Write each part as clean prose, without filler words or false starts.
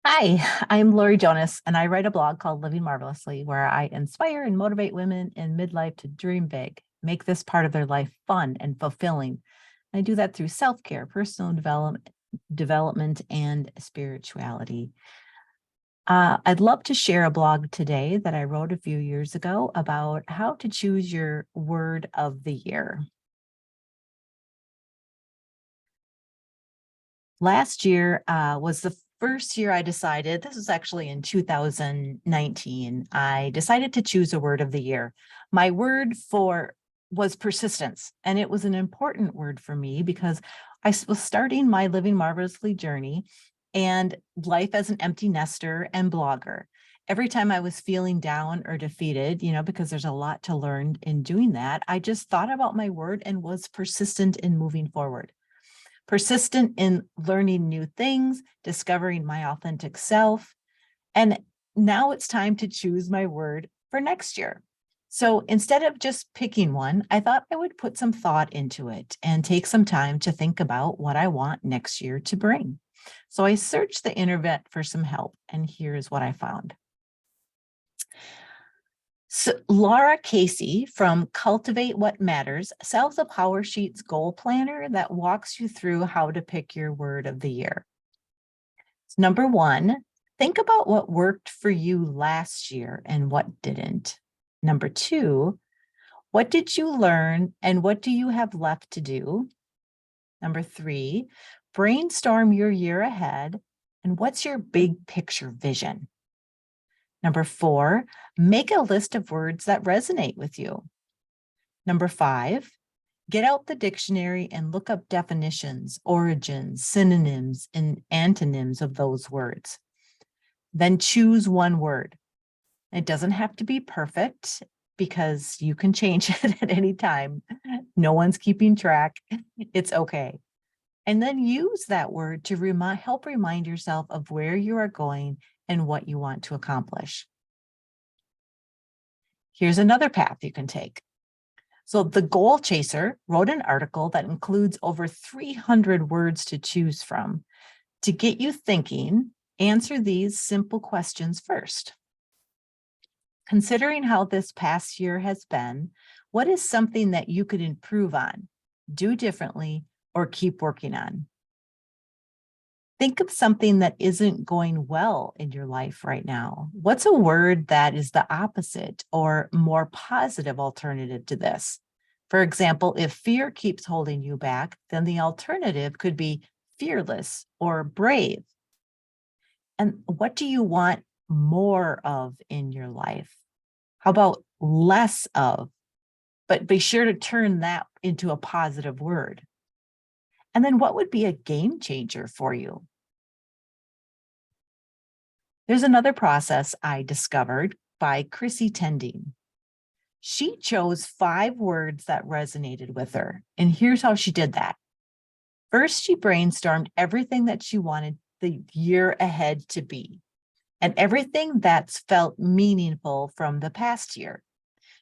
Hi, I'm Lori Jonas, and I write a blog called Living Marvelously, where I inspire and motivate women in midlife to dream big, make this part of their life fun and fulfilling. I do that through self-care, personal development, and spirituality. I'd love to share a blog today that I wrote a few years ago about how to choose your word of the year. Last year was the first year I decided, this was actually in 2019, I decided to choose a word of the year. My word was persistence, and it was an important word for me because I was starting my Living Marvelously journey and life as an empty nester and blogger. Every time I was feeling down or defeated, because there's a lot to learn in doing that, I just thought about my word and was persistent in moving forward. Persistent in learning new things, discovering my authentic self. And now it's time to choose my word for next year. So instead of just picking one, I thought I would put some thought into it and take some time to think about what I want next year to bring. So I searched the internet for some help, and here's what I found. So Laura Casey from Cultivate What Matters sells a Power Sheets goal planner that walks you through how to pick your word of the year. Number one, think about what worked for you last year and what didn't. Number two, what did you learn and what do you have left to do? Number three, brainstorm your year ahead and what's your big picture vision? Number four, make a list of words that resonate with you. Number five, get out the dictionary and look up definitions, origins, synonyms, and antonyms of those words. Then choose one word. It doesn't have to be perfect because you can change it at any time. No one's keeping track. It's okay. And then use that word to help remind yourself of where you are going and what you want to accomplish. Here's another path you can take. So the Goal Chaser wrote an article that includes over 300 words to choose from. To get you thinking, answer these simple questions first. Considering how this past year has been, what is something that you could improve on, do differently, or keep working on? Think of something that isn't going well in your life right now. What's a word that is the opposite or more positive alternative to this? For example, if fear keeps holding you back, then the alternative could be fearless or brave. And what do you want more of in your life? How about less of? But be sure to turn that into a positive word. And then what would be a game changer for you? There's another process I discovered by Chrissy Tending. She chose 5 words that resonated with her. And here's how she did that. First, she brainstormed everything that she wanted the year ahead to be and everything that's felt meaningful from the past year.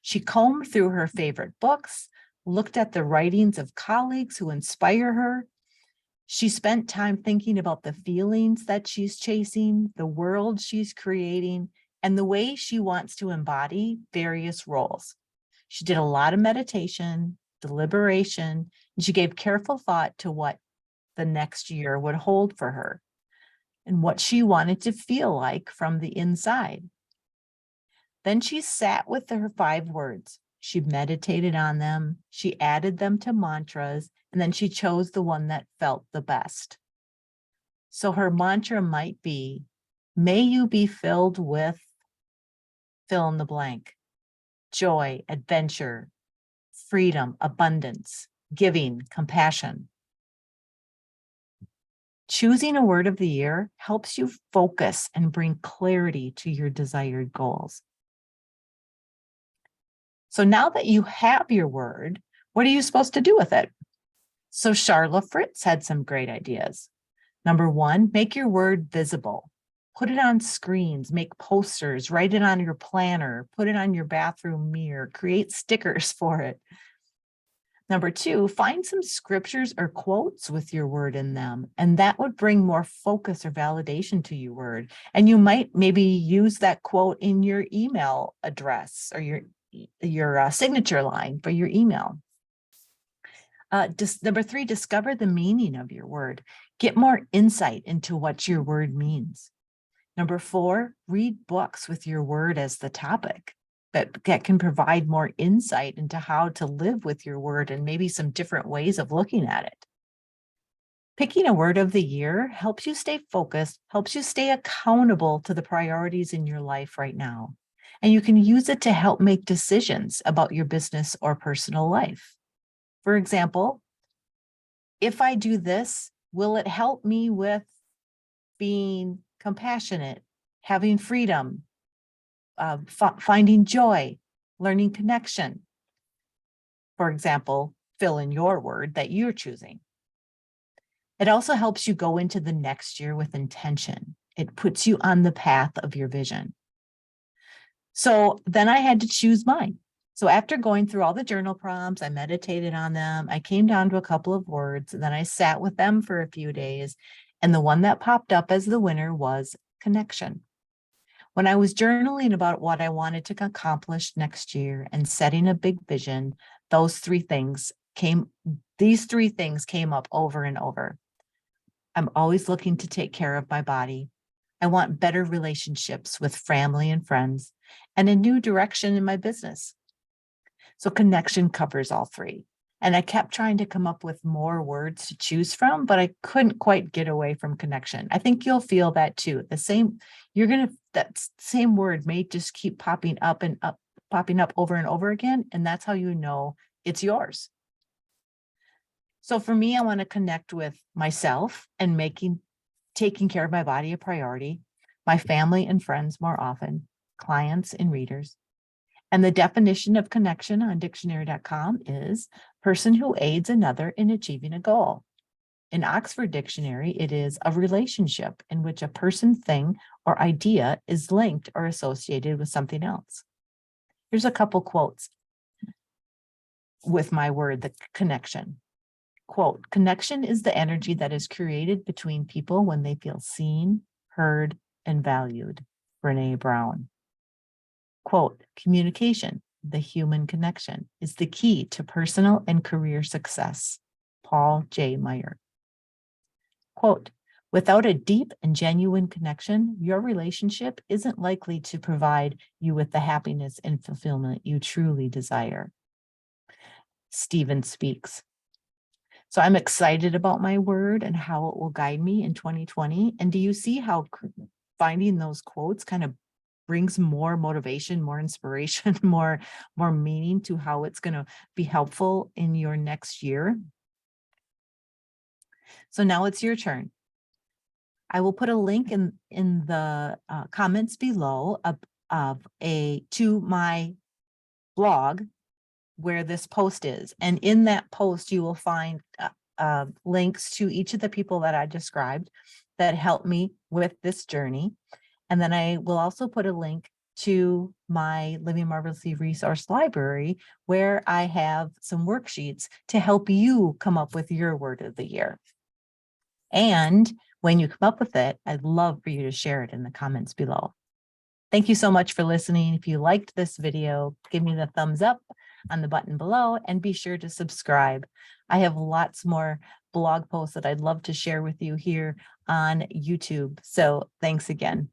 She combed through her favorite books, looked at the writings of colleagues who inspire her. She spent time thinking about the feelings that she's chasing, the world she's creating, and the way she wants to embody various roles. She did a lot of meditation, deliberation, and she gave careful thought to what the next year would hold for her and what she wanted to feel like from the inside. Then she sat with her 5 words. She meditated on them, she added them to mantras, and then she chose the one that felt the best. So her mantra might be, may you be filled with fill in the blank, joy, adventure, freedom, abundance, giving, compassion. Choosing a word of the year helps you focus and bring clarity to your desired goals. So now that you have your word, what are you supposed to do with it? So Charla Fritz had some great ideas. Number 1, make your word visible. Put it on screens, make posters, write it on your planner, put it on your bathroom mirror, create stickers for it. Number 2, find some scriptures or quotes with your word in them, and that would bring more focus or validation to your word. And you might maybe use that quote in your email address or your signature line for your email. Number 3, discover the meaning of your word. Get more insight into what your word means. Number 4, read books with your word as the topic that can provide more insight into how to live with your word and maybe some different ways of looking at it. Picking a word of the year helps you stay focused, helps you stay accountable to the priorities in your life right now. And you can use it to help make decisions about your business or personal life. For example, if I do this, will it help me with being compassionate, having freedom, finding joy, learning connection? For example, fill in your word that you're choosing. It also helps you go into the next year with intention. It puts you on the path of your vision. So then I had to choose mine. So after going through all the journal prompts, I meditated on them. I came down to a couple of words, and then I sat with them for a few days. And the one that popped up as the winner was connection. When I was journaling about what I wanted to accomplish next year and setting a big vision, these three things came up over and over. I'm always looking to take care of my body. I want better relationships with family and friends and a new direction in my business. So connection covers all three. And I kept trying to come up with more words to choose from, but I couldn't quite get away from connection. I think you'll feel that too. That same word may just keep popping up over and over again. And that's how you know it's yours. So for me, I want to connect with myself and taking care of my body a priority, my family and friends more often, clients and readers. And the definition of connection on dictionary.com is person who aids another in achieving a goal. In Oxford Dictionary, it is a relationship in which a person, thing, or idea is linked or associated with something else. Here's a couple quotes with my word, the connection. Quote, connection is the energy that is created between people when they feel seen, heard, and valued. Brene Brown. Quote, communication, the human connection, is the key to personal and career success. Paul J. Meyer. Quote, without a deep and genuine connection, your relationship isn't likely to provide you with the happiness and fulfillment you truly desire. Stephen Speaks. So I'm excited about my word and how it will guide me in 2020. And do you see how finding those quotes kind of brings more motivation, more inspiration, more meaning to how it's going to be helpful in your next year? So now it's your turn. I will put a link in the comments below to my blog where this post is. And in that post, you will find links to each of the people that I described that helped me with this journey. And then I will also put a link to my Living Marvelously resource library, where I have some worksheets to help you come up with your word of the year. And when you come up with it, I'd love for you to share it in the comments below. Thank you so much for listening. If you liked this video, give me the thumbs up on the button below and be sure to subscribe. I have lots more blog posts that I'd love to share with you here on YouTube. So thanks again.